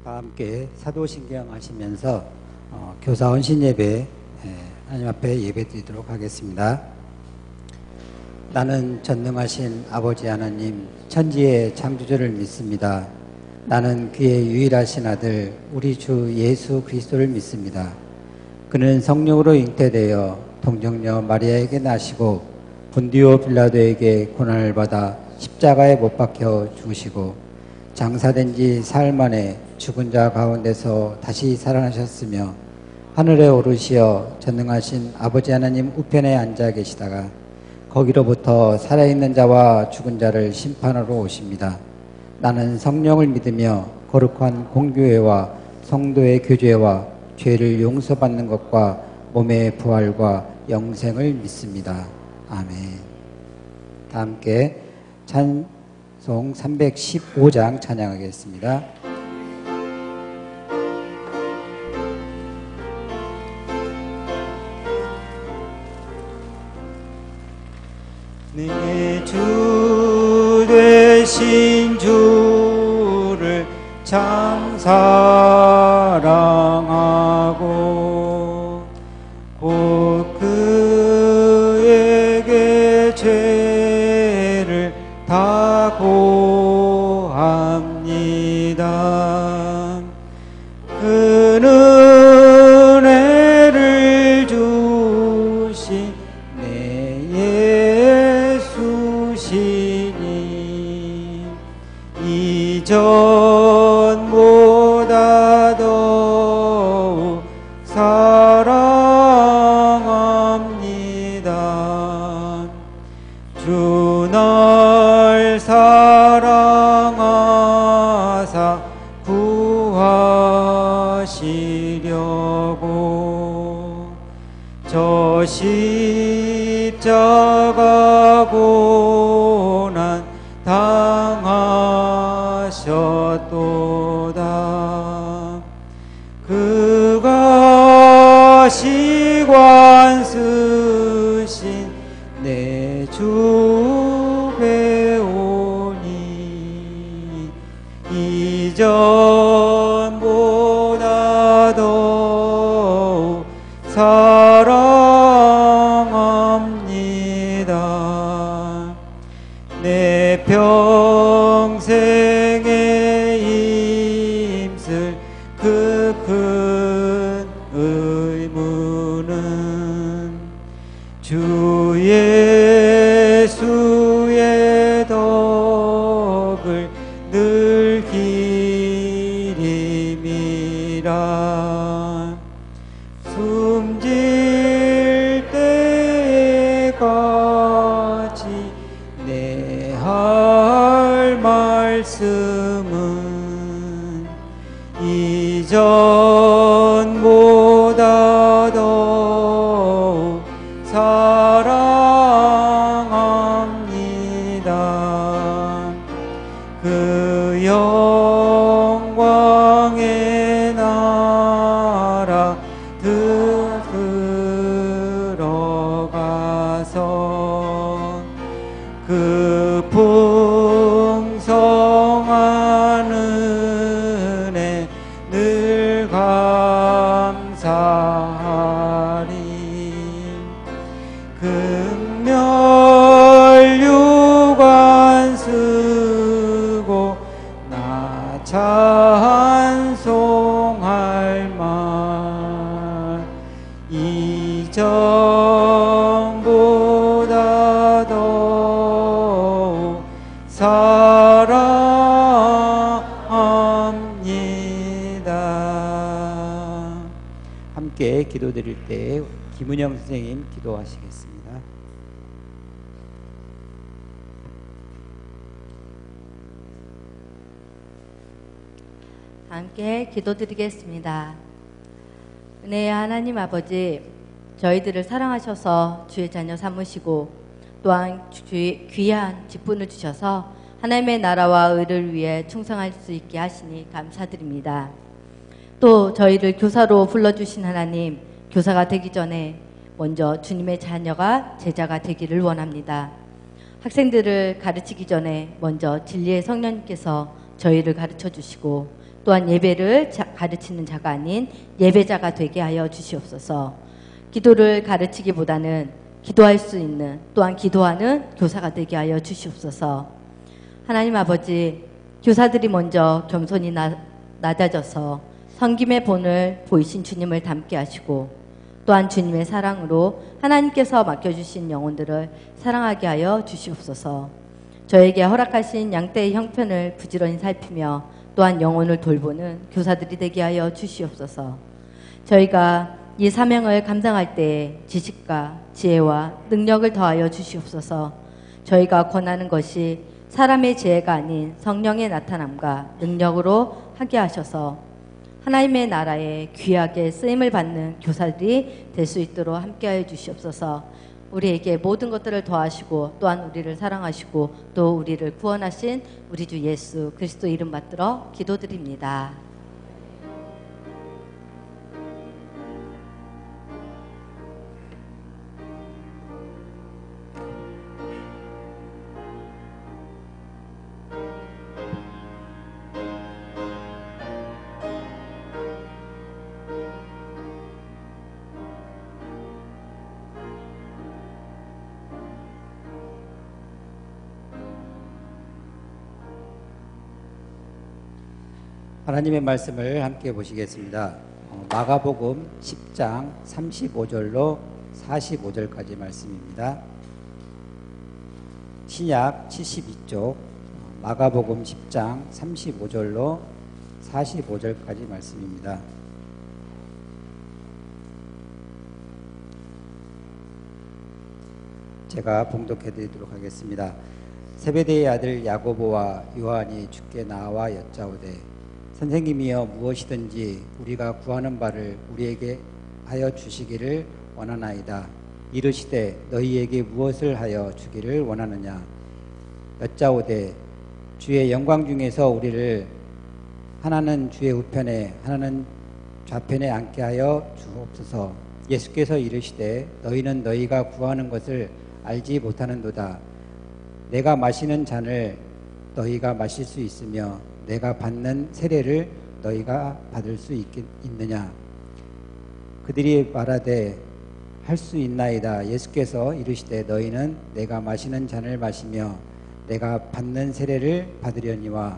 다 함께 사도신경 하시면서 교사 헌신예배 하나님 앞에 예배드리도록 하겠습니다. 나는 전능하신 아버지 하나님 천지의 창조주를 믿습니다. 나는 그의 유일하신 아들 우리 주 예수 그리스도를 믿습니다. 그는 성령으로 잉태되어 동정녀 마리아에게 나시고 본디오 빌라도에게 고난을 받아 십자가에 못 박혀 죽으시고 장사된 지 사흘 만에 죽은 자 가운데서 다시 살아나셨으며 하늘에 오르시어 전능하신 아버지 하나님 우편에 앉아 계시다가 거기로부터 살아있는 자와 죽은 자를 심판하러 오십니다. 나는 성령을 믿으며 거룩한 공교회와 성도의 교제와 죄를 용서받는 것과 몸의 부활과 영생을 믿습니다. 아멘. 다 함께 찬송 315장 찬양하겠습니다. 내 주 되신 주를 참 사랑하고 곧 그에게 죄를 다 고합니다. 그는 은혜를 주신 내 예수시니 이전보다 더욱 사랑합니다. 주 날 사랑하사 구하시려고 저 십자가 고난 당하셨도다. 그가 시관 쓰신 내 주 배우니 이전보다 더욱 사랑합니다. 내 평생에 힘쓸 그 큰 의무는 주 예수의 덕을 늘 기림이라. 숨질 때까지 내 할 말씀은 이전보다 더욱 사랑합니다. 그 영광의 나라 들어가서 그 풍성한 은혜 늘 감사하리. 금멸 유관 쓰고 나 찬송할 만 이전보다 더욱 사랑합니다. 함께 기도드릴 때 김은영 선생님 기도하시겠습니다. 함께 기도드리겠습니다. 은혜의 하나님 아버지, 저희들을 사랑하셔서 주의 자녀 삼으시고 또한 귀한 직분을 주셔서 하나님의 나라와 의를 위해 충성할 수 있게 하시니 감사드립니다. 또 저희를 교사로 불러주신 하나님, 교사가 되기 전에 먼저 주님의 자녀가 제자가 되기를 원합니다. 학생들을 가르치기 전에 먼저 진리의 성령님께서 저희를 가르쳐 주시고 또한 예배를 가르치는 자가 아닌 예배자가 되게 하여 주시옵소서. 기도를 가르치기보다는 기도할 수 있는, 또한 기도하는 교사가 되게 하여 주시옵소서. 하나님 아버지, 교사들이 먼저 겸손히 낮아져서 섬김의 본을 보이신 주님을 닮게 하시고, 또한 주님의 사랑으로 하나님께서 맡겨주신 영혼들을 사랑하게 하여 주시옵소서. 저에게 허락하신 양떼의 형편을 부지런히 살피며 또한 영혼을 돌보는 교사들이 되게 하여 주시옵소서. 저희가 이 사명을 감당할 때 지식과 지혜와 능력을 더하여 주시옵소서. 저희가 권하는 것이 사람의 지혜가 아닌 성령의 나타남과 능력으로 하게 하셔서 하나님의 나라에 귀하게 쓰임을 받는 교사들이 될 수 있도록 함께하여 주시옵소서. 우리에게 모든 것들을 더하시고 또한 우리를 사랑하시고 또 우리를 구원하신 우리 주 예수 그리스도 이름 받들어 기도드립니다. 하나님의 말씀을 함께 보시겠습니다. 마가복음 10장 35절로 45절까지 말씀입니다. 신약 72쪽 마가복음 10장 35절로 45절까지 말씀입니다. 제가 봉독해 드리도록 하겠습니다. 세베대의 아들 야고보와 요한이 주께 나와 여짜오되 선생님이여 무엇이든지 우리가 구하는 바를 우리에게 하여 주시기를 원하나이다. 이르시되 너희에게 무엇을 하여 주기를 원하느냐. 여짜오되 주의 영광 중에서 우리를 하나는 주의 우편에 하나는 좌편에 앉게 하여 주옵소서. 예수께서 이르시되 너희는 너희가 구하는 것을 알지 못하는도다. 내가 마시는 잔을 너희가 마실 수 있으며 내가 받는 세례를 너희가 받을 수 있느냐. 그들이 말하되 할 수 있나이다. 예수께서 이르시되 너희는 내가 마시는 잔을 마시며 내가 받는 세례를 받으려니와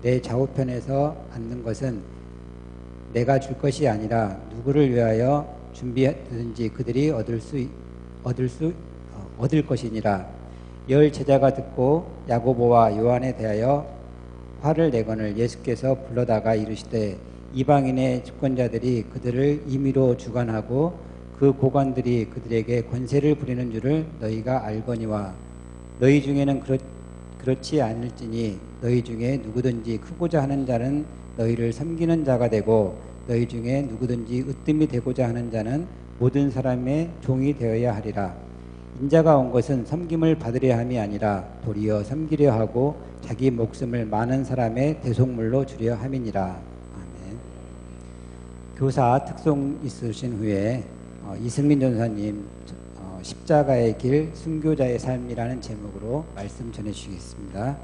내 좌우편에서 앉는 것은 내가 줄 것이 아니라 누구를 위하여 준비하든지 그들이 얻을 것이니라. 열 제자가 듣고 야고보와 요한에 대하여 화를 내거늘 예수께서 불러다가 이르시되 이방인의 집권자들이 그들을 임의로 주관하고 그 고관들이 그들에게 권세를 부리는 줄을 너희가 알거니와 너희 중에는 그렇지 않을지니 너희 중에 누구든지 크고자 하는 자는 너희를 섬기는 자가 되고 너희 중에 누구든지 으뜸이 되고자 하는 자는 모든 사람의 종이 되어야 하리라. 인자가 온 것은 섬김을 받으려 함이 아니라 도리어 섬기려 하고 자기 목숨을 많은 사람의 대속물로 주려 함이니라. 아멘. 교사 특송 있으신 후에 이승민 전사님 십자가의 길 순교자의 삶이라는 제목으로 말씀 전해주시겠습니다.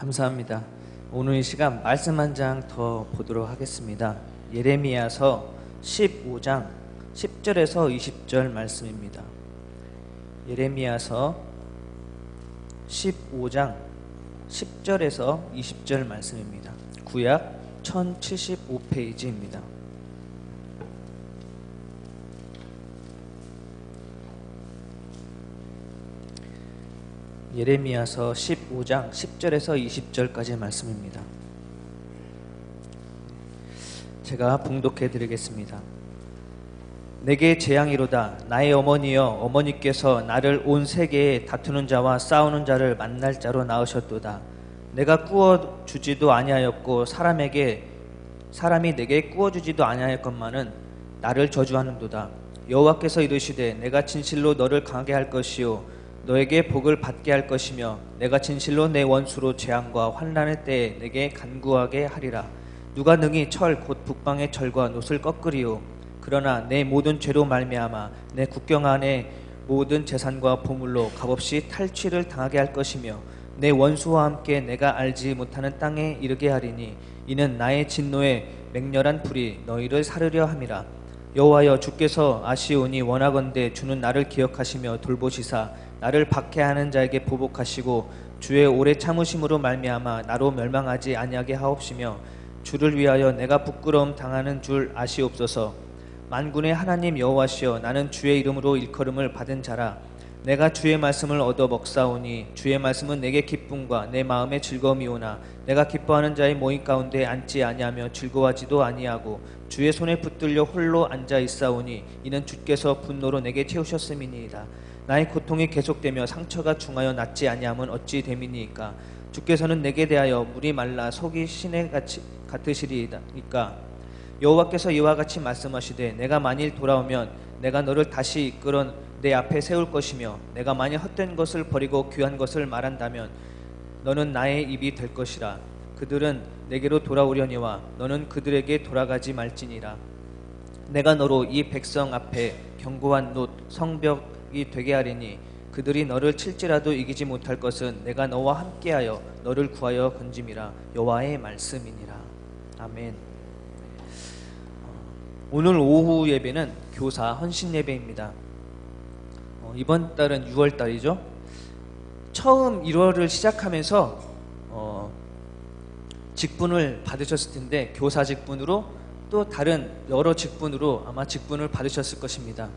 감사합니다. 오늘 이 시간 말씀 한 장 더 보도록 하겠습니다. 예레미야서 15장 10절에서 20절 말씀입니다. 예레미야서 15장 10절에서 20절 말씀입니다. 구약 1075페이지입니다. 예레미야서 15장 10절에서 20절까지의 말씀입니다. 제가 봉독해 드리겠습니다. 내게 재앙이로다. 나의 어머니여, 어머니께서 나를 온 세계에 다투는 자와 싸우는 자를 만날 자로 낳으셨도다. 내가 꾸어 주지도 아니하였고 사람이 내게 꾸어 주지도 아니하였건만은 나를 저주하는도다. 여호와께서 이르시되 내가 진실로 너를 강하게 할 것이요 너에게 복을 받게 할 것이며 내가 진실로 내 원수로 재앙과 환난의 때에 내게 간구하게 하리라. 누가 능히 철 곧 북방의 철과 놋을 꺾으리요. 그러나 내 모든 죄로 말미암아 내 국경 안에 모든 재산과 보물로 값없이 탈취를 당하게 할 것이며 내 원수와 함께 내가 알지 못하는 땅에 이르게 하리니 이는 나의 진노의 맹렬한 불이 너희를 사르려 함이라. 여호와여, 주께서 아시오니 원하건대 주는 나를 기억하시며 돌보시사 나를 박해하는 자에게 보복하시고 주의 오래 참으심으로 말미암아 나로 멸망하지 아니하게 하옵시며 주를 위하여 내가 부끄러움 당하는 줄 아시옵소서. 만군의 하나님 여호와시여, 나는 주의 이름으로 일컬음을 받은 자라. 내가 주의 말씀을 얻어 먹사오니 주의 말씀은 내게 기쁨과 내 마음의 즐거움이오나 내가 기뻐하는 자의 모임 가운데 앉지 아니하며 즐거워하지도 아니하고 주의 손에 붙들려 홀로 앉아 있사오니 이는 주께서 분노로 내게 채우셨음이니이다. 나의 고통이 계속되며 상처가 중하여 낫지 아니함은 어찌 됨이니이까. 주께서는 내게 대하여 물이 말라 속이 시내 같으시리이까. 여호와께서 이와 같이 말씀하시되 내가 만일 돌아오면 내가 너를 다시 이끌어 내 앞에 세울 것이며 내가 만일 헛된 것을 버리고 귀한 것을 말한다면 너는 나의 입이 될 것이라. 그들은 내게로 돌아오려니와 너는 그들에게 돌아가지 말지니라. 내가 너로 이 백성 앞에 견고한 놋 성벽이 되게 하리니 그들이 너를 칠지라도 이기지 못할 것은 내가 너와 함께하여 너를 구하여 건짐이라. 여호와의 말씀이니라. 아멘. 오늘 오후 예배는 교사 헌신 예배입니다. 이번 달은 6월 달이죠. 처음 1월을 시작하면서 직분을 받으셨을 텐데 교사 직분으로 또 다른 여러 직분으로 아마 직분을 받으셨을 것입니다.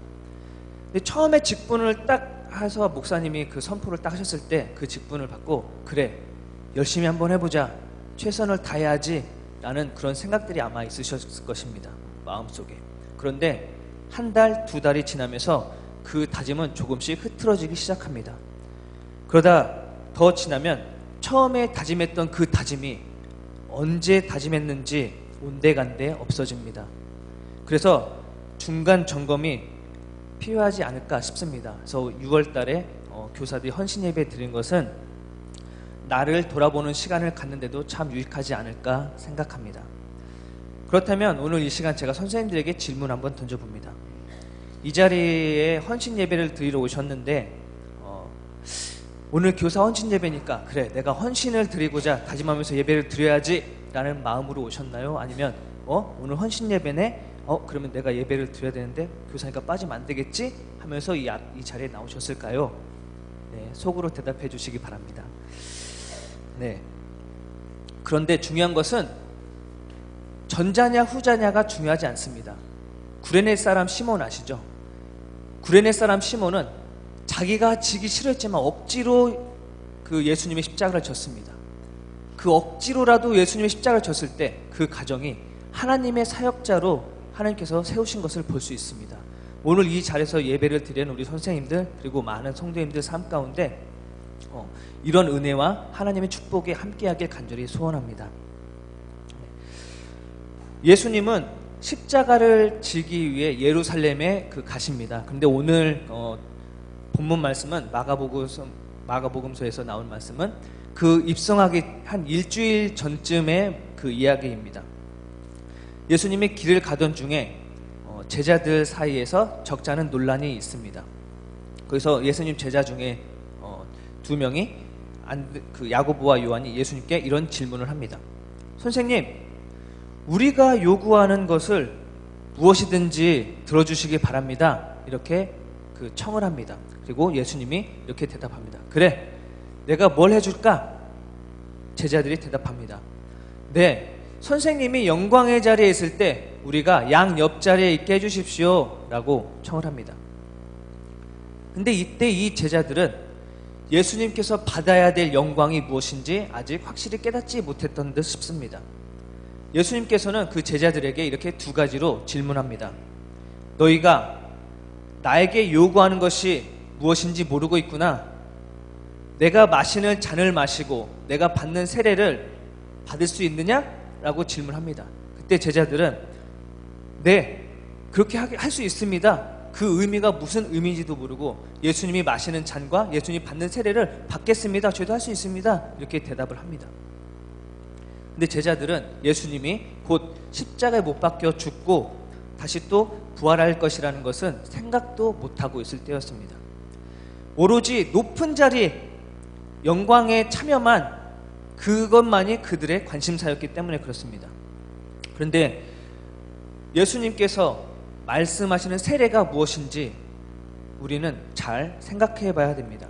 근데 처음에 직분을 딱 해서 목사님이 그 선포를 딱 하셨을 때 그 직분을 받고 그래 열심히 한번 해보자, 최선을 다해야지 라는 그런 생각들이 아마 있으셨을 것입니다, 마음속에. 그런데 한 달, 두 달이 지나면서 그 다짐은 조금씩 흐트러지기 시작합니다. 그러다 더 지나면 처음에 다짐했던 그 다짐이 언제 다짐했는지 온데간데 없어집니다. 그래서 중간 점검이 필요하지 않을까 싶습니다. 그래서 6월 달에 교사들이 헌신 예배 드린 것은 나를 돌아보는 시간을 갖는데도 참 유익하지 않을까 생각합니다. 그렇다면 오늘 이 시간 제가 선생님들에게 질문 한번 던져봅니다. 이 자리에 헌신 예배를 드리러 오셨는데 오늘 교사 헌신 예배니까 그래 내가 헌신을 드리고자 다짐하면서 예배를 드려야지 라는 마음으로 오셨나요? 아니면 오늘 헌신 예배네? 그러면 내가 예배를 드려야 되는데 교사니까 빠지면 안 되겠지? 하면서 이 자리에 나오셨을까요? 네, 속으로 대답해 주시기 바랍니다. 네. 그런데 중요한 것은 전자냐 후자냐가 중요하지 않습니다. 구레네 사람 시몬 아시죠? 구레네 사람 시몬은 자기가 지기 싫어했지만 억지로 그 예수님의 십자가를 졌습니다. 그 억지로라도 예수님의 십자가를 졌을 때 그 가정이 하나님의 사역자로 하나님께서 세우신 것을 볼 수 있습니다. 오늘 이 자리에서 예배를 드리는 우리 선생님들 그리고 많은 성도님들 삶 가운데 이런 은혜와 하나님의 축복이 함께하길 간절히 소원합니다. 예수님은 십자가를 지기 위해 예루살렘에 가십니다. 그런데 오늘 본문 말씀은 마가복음서에서 나온 말씀은 그 입성하기 한 일주일 전쯤의 그 이야기입니다. 예수님이 길을 가던 중에 제자들 사이에서 적잖은 논란이 있습니다. 그래서 예수님 제자 중에 두 명이 야고보와 요한이 예수님께 이런 질문을 합니다. 선생님, 우리가 요구하는 것을 무엇이든지 들어주시기 바랍니다. 이렇게 청을 합니다. 그리고 예수님이 이렇게 대답합니다. 그래, 내가 뭘 해줄까? 제자들이 대답합니다. 네, 선생님이 영광의 자리에 있을 때 우리가 양 옆자리에 있게 해주십시오 라고 청을 합니다. 근데 이때 이 제자들은 예수님께서 받아야 될 영광이 무엇인지 아직 확실히 깨닫지 못했던 듯 싶습니다. 예수님께서는 그 제자들에게 이렇게 두 가지로 질문합니다. 너희가 나에게 요구하는 것이 무엇인지 모르고 있구나. 내가 마시는 잔을 마시고 내가 받는 세례를 받을 수 있느냐? 라고 질문합니다. 그때 제자들은 네, 그렇게 할 수 있습니다. 그 의미가 무슨 의미인지도 모르고 예수님이 마시는 잔과 예수님이 받는 세례를 받겠습니다. 저희도 할 수 있습니다. 이렇게 대답을 합니다. 근데 제자들은 예수님이 곧 십자가에 못 박혀 죽고 다시 또 부활할 것이라는 것은 생각도 못하고 있을 때였습니다. 오로지 높은 자리, 영광에 참여만, 그것만이 그들의 관심사였기 때문에 그렇습니다. 그런데 예수님께서 말씀하시는 세례가 무엇인지 우리는 잘 생각해 봐야 됩니다.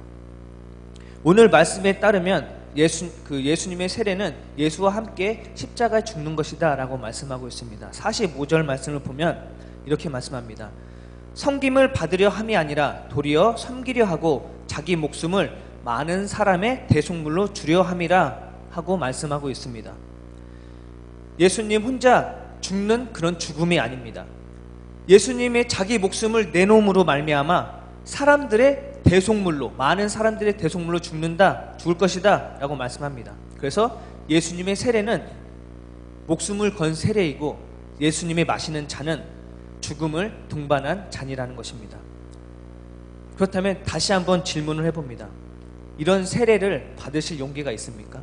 오늘 말씀에 따르면 예수님의 세례는 예수와 함께 십자가에 죽는 것이다 라고 말씀하고 있습니다. 45절 말씀을 보면 이렇게 말씀합니다. 섬김을 받으려 함이 아니라 도리어 섬기려 하고 자기 목숨을 많은 사람의 대속물로 주려 함이라 하고 말씀하고 있습니다. 예수님 혼자 죽는 그런 죽음이 아닙니다. 예수님의 자기 목숨을 내놓음으로 말미암아 사람들의 대속물로, 많은 사람들의 대속물로 죽을 것이다 라고 말씀합니다. 그래서 예수님의 세례는 목숨을 건 세례이고 예수님의 마시는 잔은 죽음을 동반한 잔이라는 것입니다. 그렇다면 다시 한번 질문을 해봅니다. 이런 세례를 받으실 용기가 있습니까?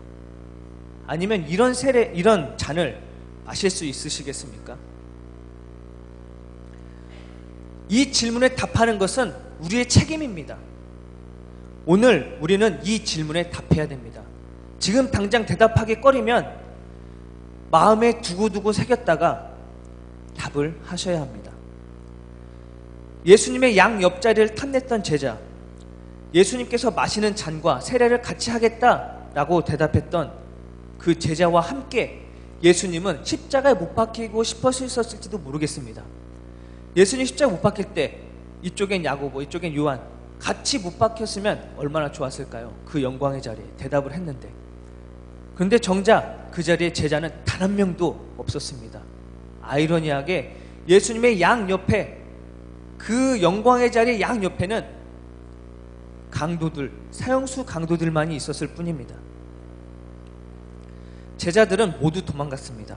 아니면 이런 잔을 마실 수 있으시겠습니까? 이 질문에 답하는 것은 우리의 책임입니다. 오늘 우리는 이 질문에 답해야 됩니다. 지금 당장 대답하기 꺼리면 마음에 두고두고 새겼다가 답을 하셔야 합니다. 예수님의 양 옆자리를 탐냈던 제자, 예수님께서 마시는 잔과 세례를 같이 하겠다라고 대답했던 그 제자와 함께 예수님은 십자가에 못 박히고 싶으셨을지도 모르겠습니다. 예수님 십자가에 못 박힐 때 이쪽엔 야고보, 이쪽엔 요한 같이 못 박혔으면 얼마나 좋았을까요? 그 영광의 자리에 대답을 했는데. 그런데 정작 그 자리에 제자는 단 한 명도 없었습니다. 아이러니하게 예수님의 양 옆에, 그 영광의 자리의 양 옆에는 강도들, 사형수 강도들만이 있었을 뿐입니다. 제자들은 모두 도망갔습니다.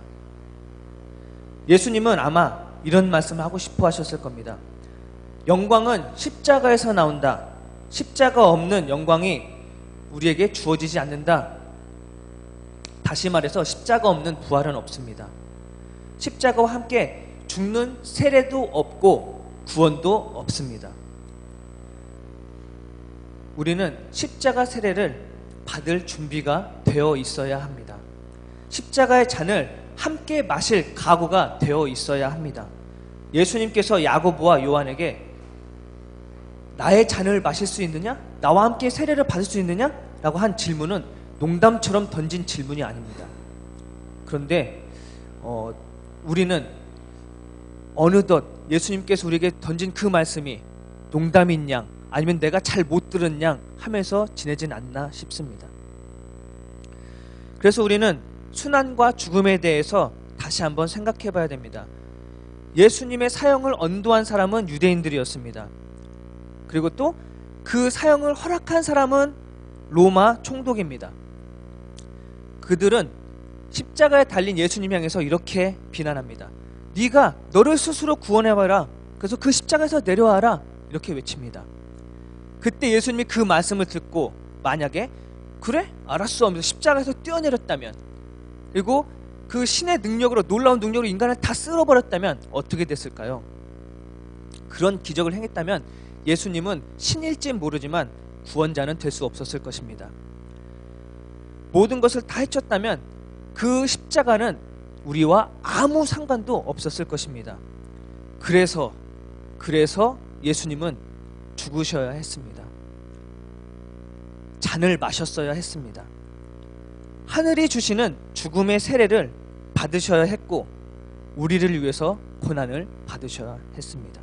예수님은 아마 이런 말씀을 하고 싶어 하셨을 겁니다. 영광은 십자가에서 나온다. 십자가 없는 영광이 우리에게 주어지지 않는다. 다시 말해서 십자가 없는 부활은 없습니다. 십자가와 함께 죽는 세례도 없고 구원도 없습니다. 우리는 십자가 세례를 받을 준비가 되어 있어야 합니다. 십자가의 잔을 함께 마실 각오가 되어 있어야 합니다. 예수님께서 야고보와 요한에게 나의 잔을 마실 수 있느냐? 나와 함께 세례를 받을 수 있느냐? 라고 한 질문은 농담처럼 던진 질문이 아닙니다. 그런데 우리는 어느덧 예수님께서 우리에게 던진 그 말씀이 농담인 양 아니면 내가 잘 못 들은 양 하면서 지내진 않나 싶습니다. 그래서 우리는 순환과 죽음에 대해서 다시 한번 생각해 봐야 됩니다. 예수님의 사형을 언도한 사람은 유대인들이었습니다. 그리고 또 그 사형을 허락한 사람은 로마 총독입니다. 그들은 십자가에 달린 예수님 향해서 이렇게 비난합니다. 네가 너를 스스로 구원해봐라. 그래서 그 십자가에서 내려와라. 이렇게 외칩니다. 그때 예수님이 그 말씀을 듣고 만약에 그래? 알았어 하면서 십자가에서 뛰어내렸다면, 그리고 그 신의 능력으로, 놀라운 능력으로 인간을 다 쓸어버렸다면 어떻게 됐을까요? 그런 기적을 행했다면 예수님은 신일지 모르지만 구원자는 될 수 없었을 것입니다. 모든 것을 다 해쳤다면 그 십자가는 우리와 아무 상관도 없었을 것입니다. 그래서 예수님은 죽으셔야 했습니다. 잔을 마셨어야 했습니다. 하늘이 주시는 죽음의 세례를 받으셔야 했고 우리를 위해서 고난을 받으셔야 했습니다.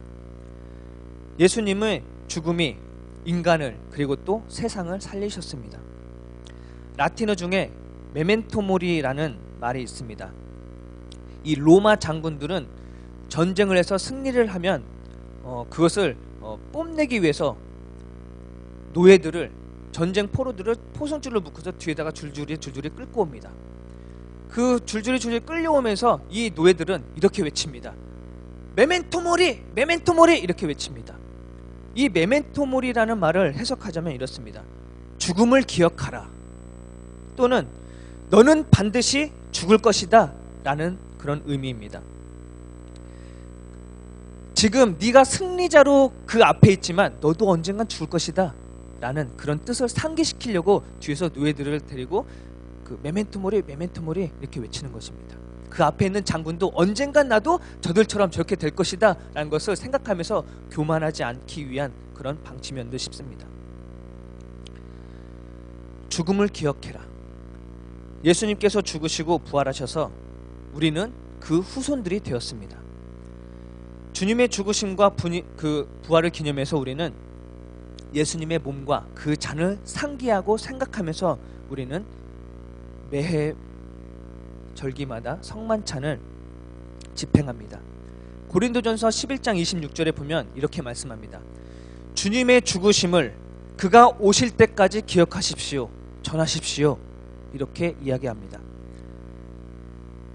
예수님의 죽음이 인간을 그리고 또 세상을 살리셨습니다. 라틴어 중에 메멘토 모리라는 말이 있습니다. 이 로마 장군들은 전쟁을 해서 승리를 하면 그것을 뽐내기 위해서 노예들을 전쟁 포로들을 포선줄로 묶어서 뒤에다가 줄줄이 끌고 옵니다. 그 줄줄이 끌려오면서 이 노예들은 이렇게 외칩니다. 메멘토 모리! 메멘토 모리! 이렇게 외칩니다. 이 메멘토 모리라는 말을 해석하자면 이렇습니다. 죽음을 기억하라. 또는 너는 반드시 죽을 것이다 라는 그런 의미입니다. 지금 네가 승리자로 그 앞에 있지만 너도 언젠간 죽을 것이다 라는 그런 뜻을 상기시키려고 뒤에서 노예들을 데리고 그 메멘토 모리 메멘토 모리 이렇게 외치는 것입니다. 그 앞에 있는 장군도 언젠간 나도 저들처럼 저렇게 될 것이다 라는 것을 생각하면서 교만하지 않기 위한 그런 방침이었는데 싶습니다. 죽음을 기억해라. 예수님께서 죽으시고 부활하셔서 우리는 그 후손들이 되었습니다. 주님의 죽으심과 그 부활을 기념해서 우리는 예수님의 몸과 그 잔을 상기하고 생각하면서 우리는 매해 절기마다 성만찬을 집행합니다. 고린도전서 11장 26절에 보면 이렇게 말씀합니다. 주님의 죽으심을 그가 오실 때까지 기억하십시오. 전하십시오. 이렇게 이야기합니다.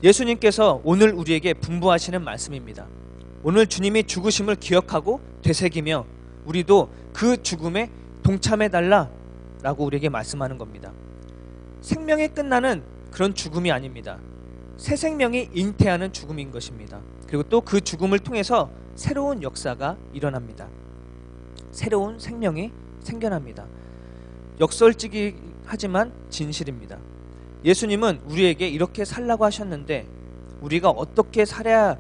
예수님께서 오늘 우리에게 분부하시는 말씀입니다. 오늘 주님이 죽으심을 기억하고 되새기며 우리도 그 죽음에 동참해달라 라고 우리에게 말씀하는 겁니다. 생명이 끝나는 그런 죽음이 아닙니다. 새 생명이 잉태하는 죽음인 것입니다. 그리고 또 그 죽음을 통해서 새로운 역사가 일어납니다. 새로운 생명이 생겨납니다. 역설적이 하지만 진실입니다. 예수님은 우리에게 이렇게 살라고 하셨는데 우리가 어떻게 살아야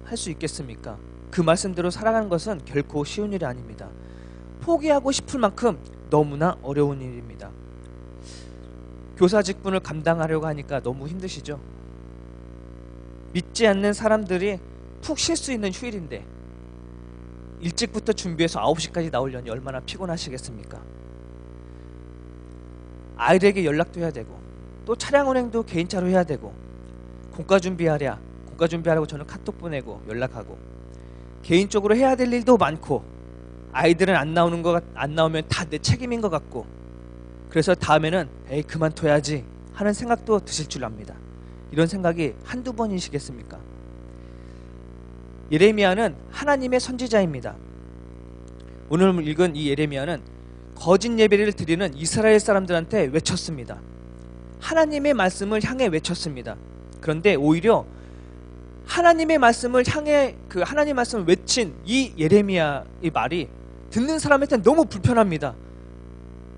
할 수 있겠습니까? 그 말씀대로 살아가는 것은 결코 쉬운 일이 아닙니다. 포기하고 싶을 만큼 너무나 어려운 일입니다. 교사 직분을 감당하려고 하니까 너무 힘드시죠? 믿지 않는 사람들이 푹 쉴 수 있는 휴일인데 일찍부터 준비해서 9시까지 나오려니 얼마나 피곤하시겠습니까? 아이들에게 연락도 해야 되고 또 차량 운행도 개인차로 해야 되고 공과 준비하려고 저는 카톡 보내고 연락하고 개인적으로 해야 될 일도 많고 아이들은 안 나오면 다 내 책임인 것 같고 그래서 다음에는 에이 그만둬야지 하는 생각도 드실 줄 압니다. 이런 생각이 한두 번이시겠습니까? 예레미야는 하나님의 선지자입니다. 오늘 읽은 이 예레미야는 거짓 예배를 드리는 이스라엘 사람들한테 외쳤습니다. 하나님의 말씀을 향해 외쳤습니다. 그런데 오히려 하나님의 말씀을 향해 하나님의 말씀을 외친 이 예레미야의 말이 듣는 사람한테 너무 불편합니다.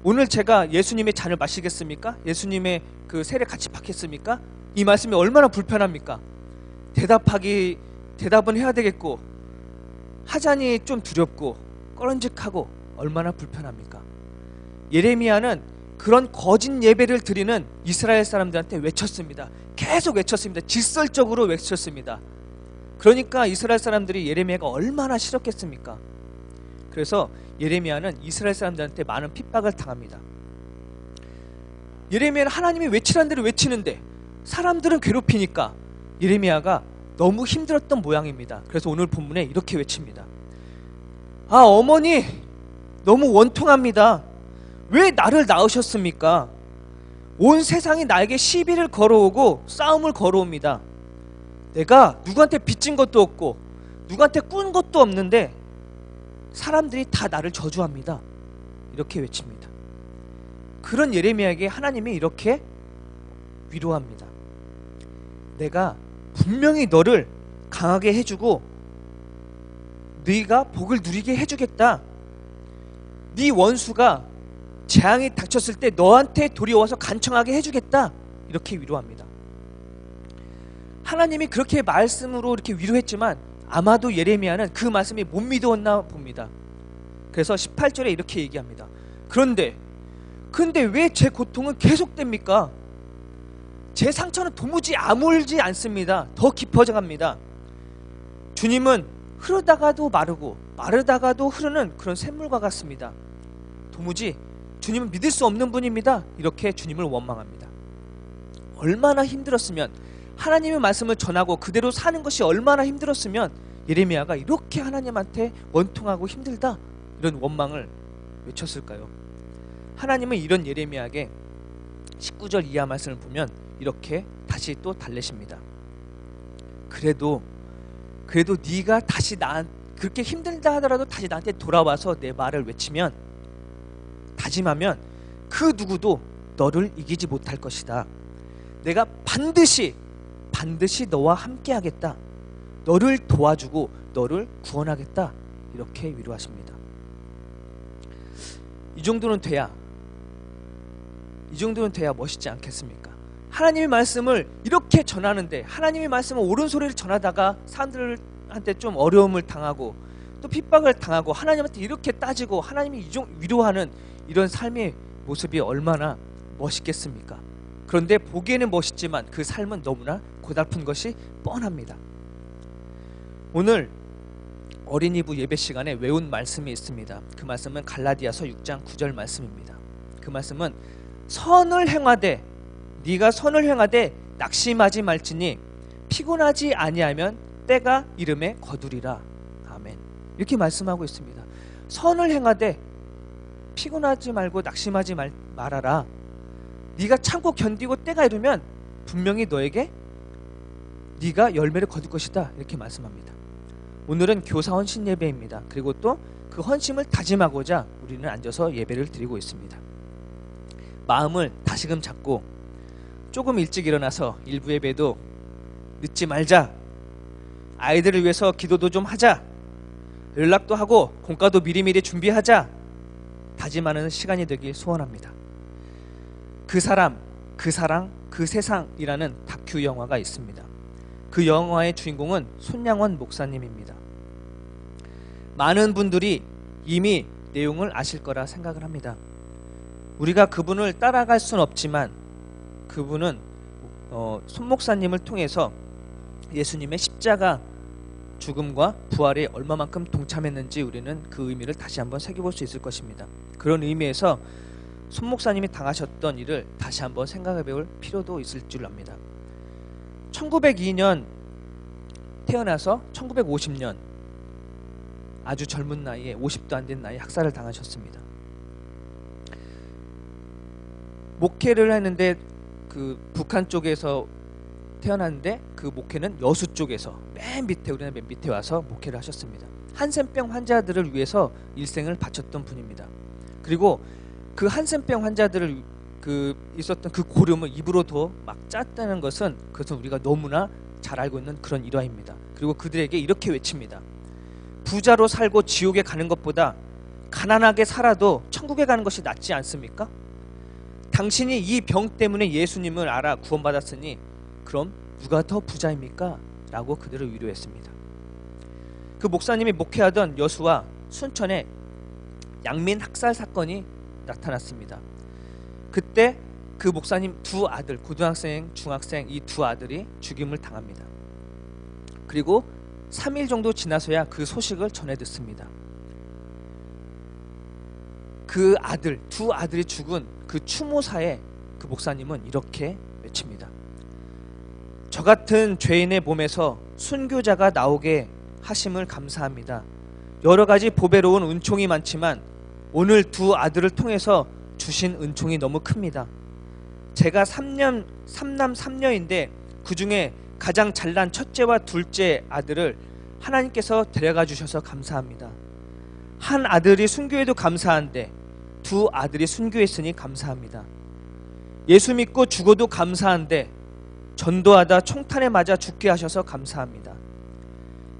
오늘 제가 예수님의 잔을 마시겠습니까? 예수님의 그 세례 같이 받겠습니까? 이 말씀이 얼마나 불편합니까? 대답은 해야 되겠고 하자니 좀 두렵고 꺼런직하고 얼마나 불편합니까? 예레미야는 그런 거짓 예배를 드리는 이스라엘 사람들한테 외쳤습니다. 계속 외쳤습니다. 직설적으로 외쳤습니다. 그러니까 이스라엘 사람들이 예레미야가 얼마나 싫었겠습니까? 그래서 예레미야는 이스라엘 사람들한테 많은 핍박을 당합니다. 예레미야는 하나님이 외치라는 대로 외치는데 사람들은 괴롭히니까 예레미야가 너무 힘들었던 모양입니다. 그래서 오늘 본문에 이렇게 외칩니다. 아, 어머니 너무 원통합니다. 왜 나를 낳으셨습니까? 온 세상이 나에게 시비를 걸어오고 싸움을 걸어옵니다. 내가 누구한테 빚진 것도 없고 누구한테 꾼 것도 없는데 사람들이 다 나를 저주합니다. 이렇게 외칩니다. 그런 예레미야에게 하나님이 이렇게 위로합니다. 내가 분명히 너를 강하게 해주고 네가 복을 누리게 해주겠다. 네 원수가 재앙이 닥쳤을 때 너한테 도리어와서 간청하게 해주겠다, 이렇게 위로합니다. 하나님이 그렇게 말씀으로 이렇게 위로했지만 아마도 예레미야는 그 말씀이 못 믿었나 봅니다. 그래서 18절에 이렇게 얘기합니다. 근데 왜 제 고통은 계속됩니까? 제 상처는 도무지 아물지 않습니다. 더 깊어져 갑니다. 주님은 흐르다가도 마르고 마르다가도 흐르는 그런 샘물과 같습니다. 도무지 주님은 믿을 수 없는 분입니다. 이렇게 주님을 원망합니다. 얼마나 힘들었으면, 하나님의 말씀을 전하고 그대로 사는 것이 얼마나 힘들었으면 예레미야가 이렇게 하나님한테 원통하고 힘들다, 이런 원망을 외쳤을까요? 하나님은 이런 예레미야에게 19절 이하 말씀을 보면 이렇게 다시 또 달래십니다. 그래도 네가 다시 그렇게 힘들다 하더라도 다시 나한테 돌아와서 내 말을 외치면, 다짐하면 그 누구도 너를 이기지 못할 것이다. 내가 반드시 너와 함께 하겠다. 너를 도와주고 너를 구원하겠다. 이렇게 위로하십니다. 이 정도는 돼야 멋있지 않겠습니까? 하나님의 말씀을 이렇게 전하는데, 하나님의 말씀을 옳은 소리를 전하다가 사람들한테 좀 어려움을 당하고 또 핍박을 당하고 하나님한테 이렇게 따지고 하나님이 위로하는 이런 삶의 모습이 얼마나 멋있겠습니까? 그런데 보기에는 멋있지만 그 삶은 너무나 고달픈 것이 뻔합니다. 오늘 어린이부 예배 시간에 외운 말씀이 있습니다. 그 말씀은 갈라디아서 6장 9절 말씀입니다. 그 말씀은 네가 선을 행하되 낙심하지 말지니 피곤하지 아니하면 때가 이름에 거두리라. 아멘. 이렇게 말씀하고 있습니다. 선을 행하되 피곤하지 말고 낙심하지 말아라. 네가 참고 견디고 때가 이르면 분명히 너에게 네가 열매를 거둘 것이다, 이렇게 말씀합니다. 오늘은 교사 헌신 예배입니다. 그리고 또 그 헌심을 다짐하고자 우리는 앉아서 예배를 드리고 있습니다. 마음을 다시금 잡고 조금 일찍 일어나서 일부 예배도 늦지 말자, 아이들을 위해서 기도도 좀 하자, 연락도 하고 공과도 미리미리 준비하자, 다짐하는 시간이 되길 소원합니다. 그 사람, 그 사랑, 그 세상이라는 다큐 영화가 있습니다. 그 영화의 주인공은 손양원 목사님입니다. 많은 분들이 이미 내용을 아실 거라 생각을 합니다. 우리가 그분을 따라갈 수는 없지만 그분은 손 목사님을 통해서 예수님의 십자가 죽음과 부활에 얼마만큼 동참했는지 우리는 그 의미를 다시 한번 새겨볼 수 있을 것입니다. 그런 의미에서 손 목사님이 당하셨던 일을 다시 한번 생각해 볼 필요도 있을 줄 압니다. 1902년 태어나서 1950년 아주 젊은 나이에 50도 안 된 나이에 학살을 당하셨습니다. 목회를 했는데 그 북한 쪽에서 태어났는데 그 목회는 여수 쪽에서 맨 밑에, 우리나라 맨 밑에 와서 목회를 하셨습니다. 한센병 환자들을 위해서 일생을 바쳤던 분입니다. 그리고 그 한센병 환자들을 있었던 그 고름을 입으로도 막 짰다는 것은 그것은 우리가 너무나 잘 알고 있는 그런 일화입니다. 그리고 그들에게 이렇게 외칩니다. 부자로 살고 지옥에 가는 것보다 가난하게 살아도 천국에 가는 것이 낫지 않습니까? 당신이 이 병 때문에 예수님을 알아 구원받았으니 그럼 누가 더 부자입니까? 라고 그들을 위로했습니다. 그 목사님이 목회하던 여수와 순천에 양민 학살 사건이 나타났습니다. 그때 그 목사님 두 아들, 고등학생, 중학생 이 두 아들이 죽임을 당합니다. 그리고 3일 정도 지나서야 그 소식을 전해 듣습니다. 그 아들, 두 아들이 죽은 그 추모사에 그 목사님은 이렇게 외칩니다. 저 같은 죄인의 몸에서 순교자가 나오게 하심을 감사합니다. 여러 가지 보배로운 은총이 많지만 오늘 두 아들을 통해서 주신 은총이 너무 큽니다. 제가 3남 3녀인데 그 중에 가장 잘난 첫째와 둘째 아들을 하나님께서 데려가 주셔서 감사합니다. 한 아들이 순교해도 감사한데 두 아들이 순교했으니 감사합니다. 예수 믿고 죽어도 감사한데 전도하다 총탄에 맞아 죽게 하셔서 감사합니다.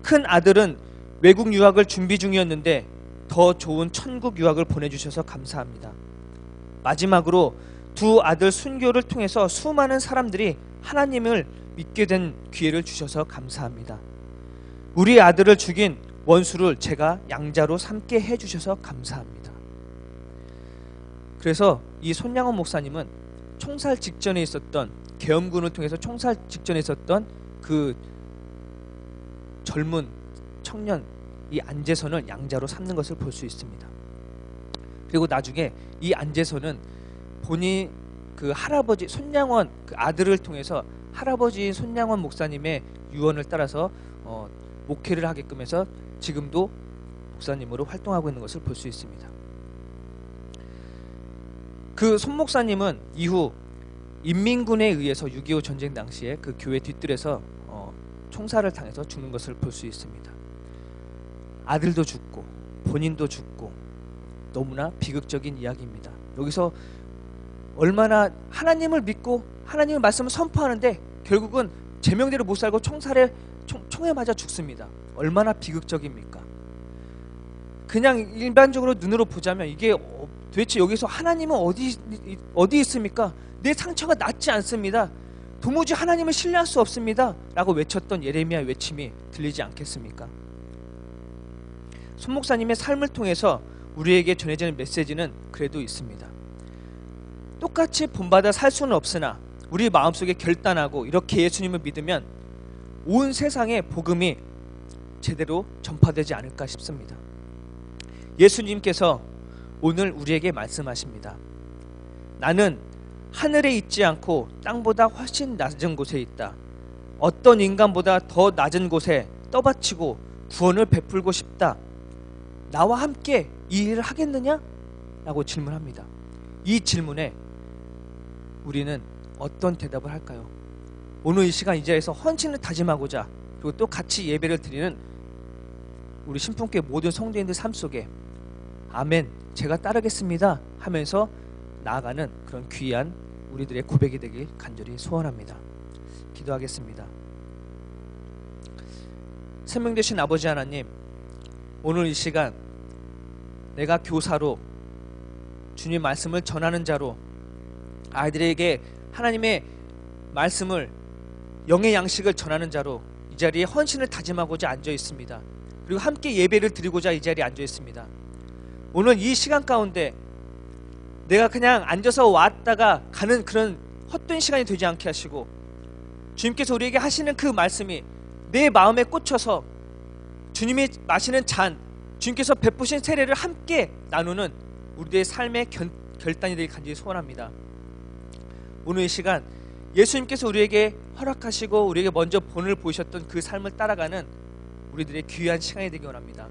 큰 아들은 외국 유학을 준비 중이었는데 더 좋은 천국 유학을 보내주셔서 감사합니다. 마지막으로 두 아들 순교를 통해서 수많은 사람들이 하나님을 믿게 된 기회를 주셔서 감사합니다. 우리 아들을 죽인 원수를 제가 양자로 삼게 해주셔서 감사합니다. 그래서 이 손양원 목사님은 총살 직전에 있었던, 계엄군을 통해서 총살 직전에 있었던 그 젊은 청년 이 안재선을 양자로 삼는 것을 볼 수 있습니다. 그리고 나중에 이 안재선은 본인 그 할아버지 손양원 그 아들을 통해서 할아버지인 손양원 목사님의 유언을 따라서 목회를 하게끔 해서 지금도 목사님으로 활동하고 있는 것을 볼 수 있습니다. 그 손 목사님은 이후 인민군에 의해서 6.25 전쟁 당시에 그 교회 뒷뜰에서 총살을 당해서 죽는 것을 볼 수 있습니다. 아들도 죽고 본인도 죽고 너무나 비극적인 이야기입니다. 여기서 얼마나 하나님을 믿고 하나님의 말씀을 선포하는데 결국은 제명대로 못 살고 총에 맞아 죽습니다. 얼마나 비극적입니까? 그냥 일반적으로 눈으로 보자면 이게 도대체 여기서 하나님은 어디 있습니까? 내 상처가 낫지 않습니다. 도무지 하나님을 신뢰할 수 없습니다. 라고 외쳤던 예레미야 외침이 들리지 않겠습니까? 손 목사님의 삶을 통해서 우리에게 전해지는 메시지는 그래도 있습니다. 똑같이 본받아 살 수는 없으나 우리 마음속에 결단하고 이렇게 예수님을 믿으면 온 세상에 복음이 제대로 전파되지 않을까 싶습니다. 예수님께서 오늘 우리에게 말씀하십니다. 나는 하늘에 있지 않고 땅보다 훨씬 낮은 곳에 있다. 어떤 인간보다 더 낮은 곳에 떠받치고 구원을 베풀고 싶다. 나와 함께 이 일을 하겠느냐? 라고 질문합니다. 이 질문에 우리는 어떤 대답을 할까요? 오늘 이 시간 이 자리에서 헌신을 다짐하고자 그리고 또 같이 예배를 드리는 우리 신품교회 모든 성도인들 삶 속에 아멘, 제가 따르겠습니다 하면서 나아가는 그런 귀한 우리들의 고백이 되길 간절히 소원합니다. 기도하겠습니다. 생명 되신 아버지 하나님, 오늘 이 시간 내가 교사로 주님 말씀을 전하는 자로 아이들에게 하나님의 말씀을 영의 양식을 전하는 자로 이 자리에 헌신을 다짐하고자 앉아 있습니다. 그리고 함께 예배를 드리고자 이 자리에 앉아 있습니다. 오늘 이 시간 가운데 내가 그냥 앉아서 왔다가 가는 그런 헛된 시간이 되지 않게 하시고 주님께서 우리에게 하시는 그 말씀이 내 마음에 꽂혀서 주님이 마시는 잔, 주님께서 베푸신 세례를 함께 나누는 우리의 삶의 결단이 되길 간절히 소원합니다. 오늘 이 시간 예수님께서 우리에게 허락하시고 우리에게 먼저 본을 보이셨던 그 삶을 따라가는 우리들의 귀한 시간이 되기 원합니다.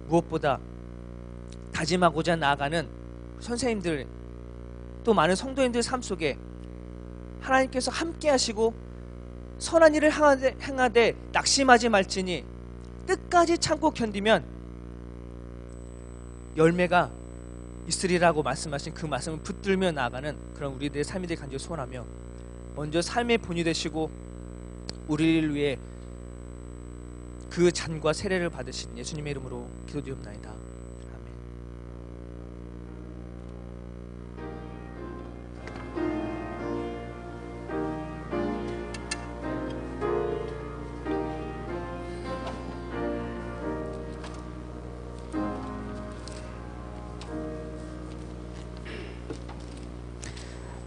무엇보다 다짐하고자 나아가는 선생님들 또 많은 성도님들 삶 속에 하나님께서 함께 하시고 선한 일을 행하되 낙심하지 말지니 끝까지 참고 견디면 열매가 있으리라고 말씀하신 그 말씀을 붙들며 나아가는 그런 우리들의 삶이 되길 간절히 소원하며 먼저 삶의 본이 되시고 우리를 위해 그 잔과 세례를 받으신 예수님의 이름으로 기도드리옵나이다. 아멘.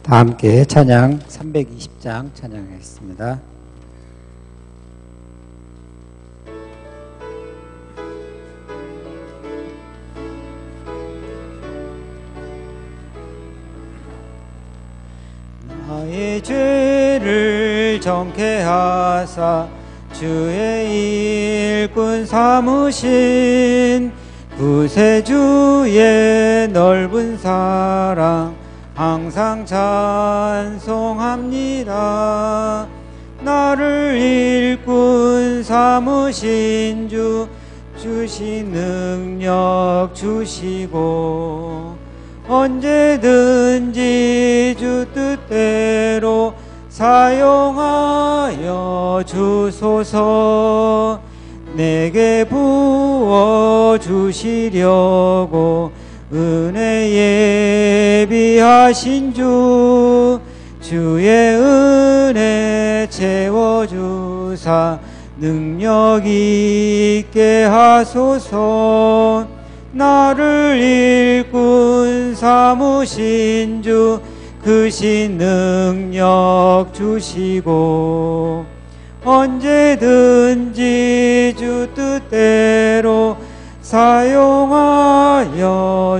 다 함께 찬양 320장 찬양하겠습니다. 나의 죄를 정케 하사 주의 일꾼 삼으신 구세주의 넓은 사랑 항상 찬송합니다. 나를 일꾼 삼으신 주 주신 능력 주시고 언제든지 주 뜻대로 사용하여 주소서. 내게 부어 주시려고 은혜에 비하신 주 주의 은혜 채워주사 능력 있게 하소서. 나를 일꾼 삼으신 주 크신 능력 주시고 언제든지 주 뜻대로 사용하여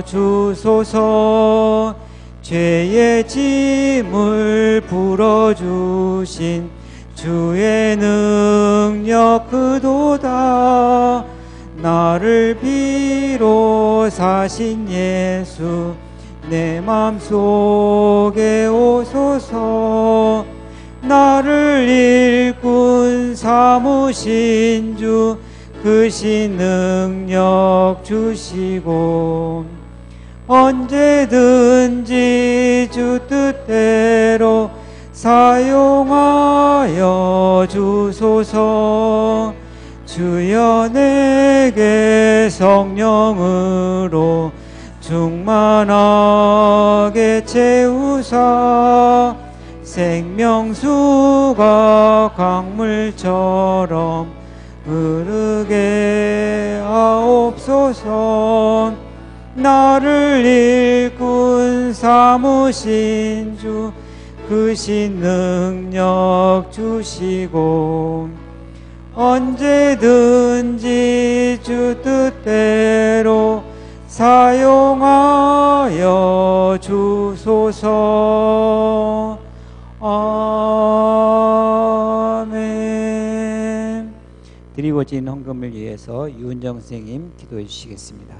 주소서. 죄의 짐을 풀어주신 주의 능력 그도다. 나를 비로 사신 예수 내 맘속에 오소서. 나를 일꾼 삼으신 주 크신 능력 주시고 언제든지 주 뜻대로 사용하여 주소서. 주여 내게 성령으로 충만하게 채우사 생명수가 강물처럼 흐르게 하옵소서. 나를 일꾼 삼으신 주 크신 능력 주시고 언제든지 주 뜻대로 사용하여 주소서. 아멘. 드리워진 헌금을 위해서 유은정 선생님 기도해 주시겠습니다.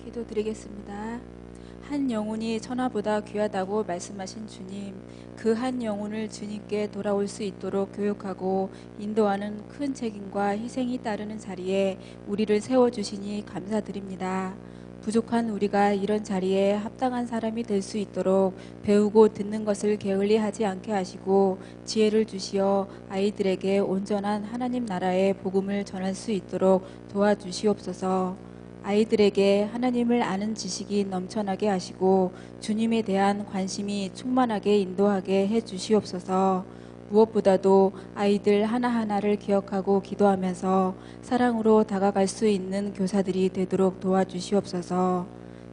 기도드리겠습니다. 한 영혼이 천하보다 귀하다고 말씀하신 주님, 그 한 영혼을 주님께 돌아올 수 있도록 교육하고 인도하는 큰 책임과 희생이 따르는 자리에 우리를 세워주시니 감사드립니다. 부족한 우리가 이런 자리에 합당한 사람이 될 수 있도록 배우고 듣는 것을 게을리하지 않게 하시고 지혜를 주시어 아이들에게 온전한 하나님 나라의 복음을 전할 수 있도록 도와주시옵소서. 아이들에게 하나님을 아는 지식이 넘쳐나게 하시고 주님에 대한 관심이 충만하게 인도하게 해주시옵소서. 무엇보다도 아이들 하나하나를 기억하고 기도하면서 사랑으로 다가갈 수 있는 교사들이 되도록 도와주시옵소서.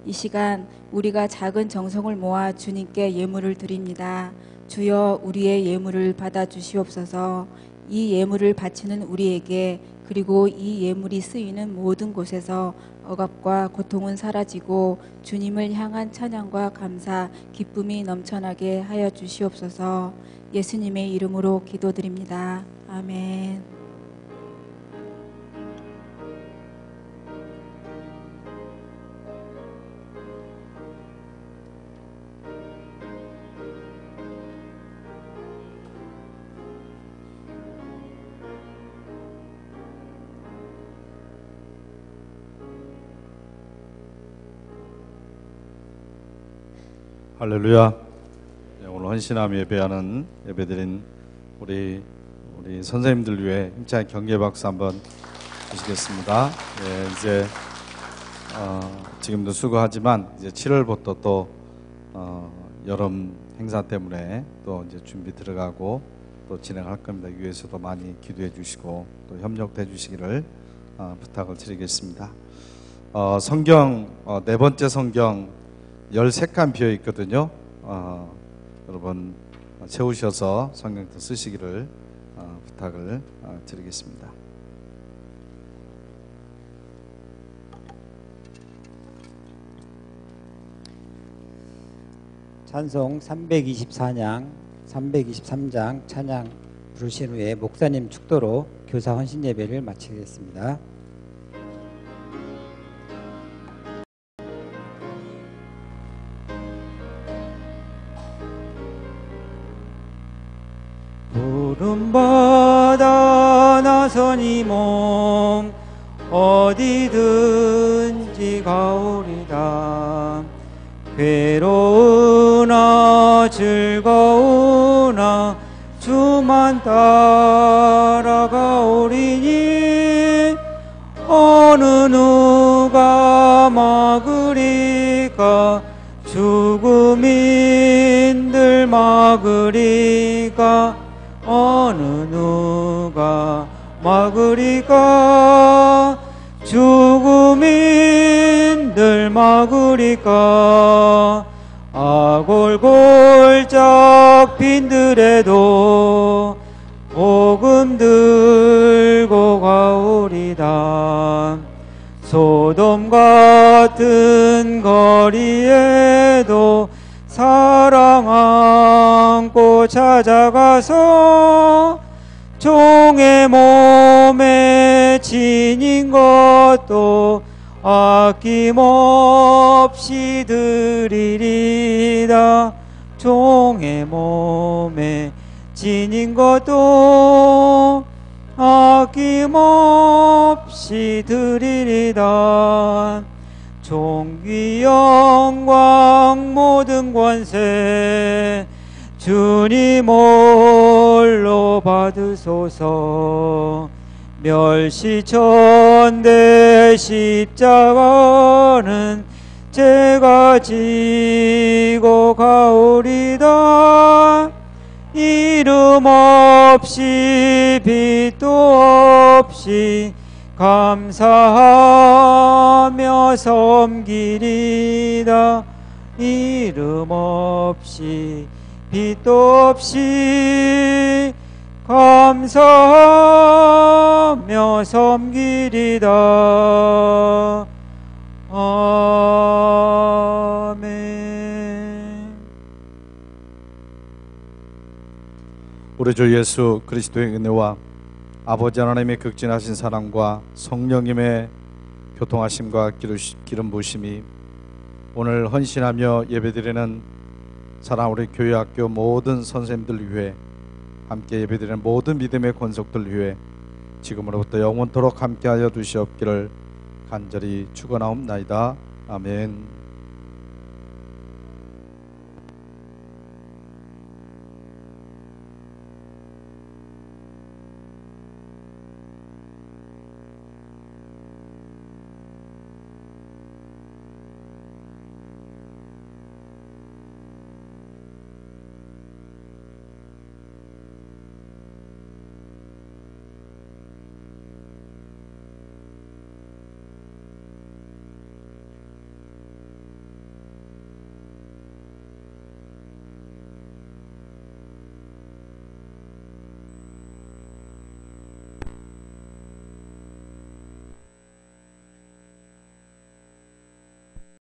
이 시간 우리가 작은 정성을 모아 주님께 예물을 드립니다. 주여 우리의 예물을 받아주시옵소서. 이 예물을 바치는 우리에게 그리고 이 예물이 쓰이는 모든 곳에서 억압과 고통은 사라지고 주님을 향한 찬양과 감사, 기쁨이 넘쳐나게 하여 주시옵소서. 예수님의 이름으로 기도드립니다. 아멘. 할렐루야. 오늘 헌신함 예배하는 예배드린 우리 선생님들 위해 힘차게 경례 박수 한번 주시겠습니다. 예, 이제 지금도 수고하지만 이제 7월부터 또 여름 행사 때문에 또 이제 준비 들어가고 또 진행할 겁니다. 위에서도 많이 기도해 주시고 또 협력해 주시기를 부탁을 드리겠습니다. 성경 네 번째 성경 13칸 비어 있거든요. 여러분 채우셔서 성경도 쓰시기를 부탁을 드리겠습니다. 찬송 323장 찬양 부르신 후에 목사님 축도로 교사 헌신 예배를 마치겠습니다. 부름받아 나선 이 몸 어디든지 가오리다. 괴로우나 즐거우나 주만 따라가오리니 어느 누가 막으리까 죽음인들 막으리까 어느 누가 막으리까 죽음인들 막으리까 아골골짝 빈들에도 복음 들고 가오리다 소돔 같은 거리에도 사랑 안고 찾아가서 종의 몸에 지닌 것도 아낌없이 드리리다 종의 몸에 지닌 것도 아낌없이 드리리다 종귀 영광 모든 권세 주님 홀로 받으소서 멸시천대 십자가는 제가 지고 가오리다 이름 없이 빛도 없이 감사하며 섬기리다 이름 없이 빛도 없이 감사하며 섬기리다. 아멘. 우리 주 예수 그리스도의 은혜와 아버지 하나님의 극진하신 사랑과 성령님의 교통하심과 기름 부으심이 오늘 헌신하며 예배드리는 사랑 우리 교회학교 모든 선생님들 위해 함께 예배드리는 모든 믿음의 권속들 위해 지금으로부터 영원토록 함께하여 주시옵기를 간절히 축원하옵나이다. 아멘.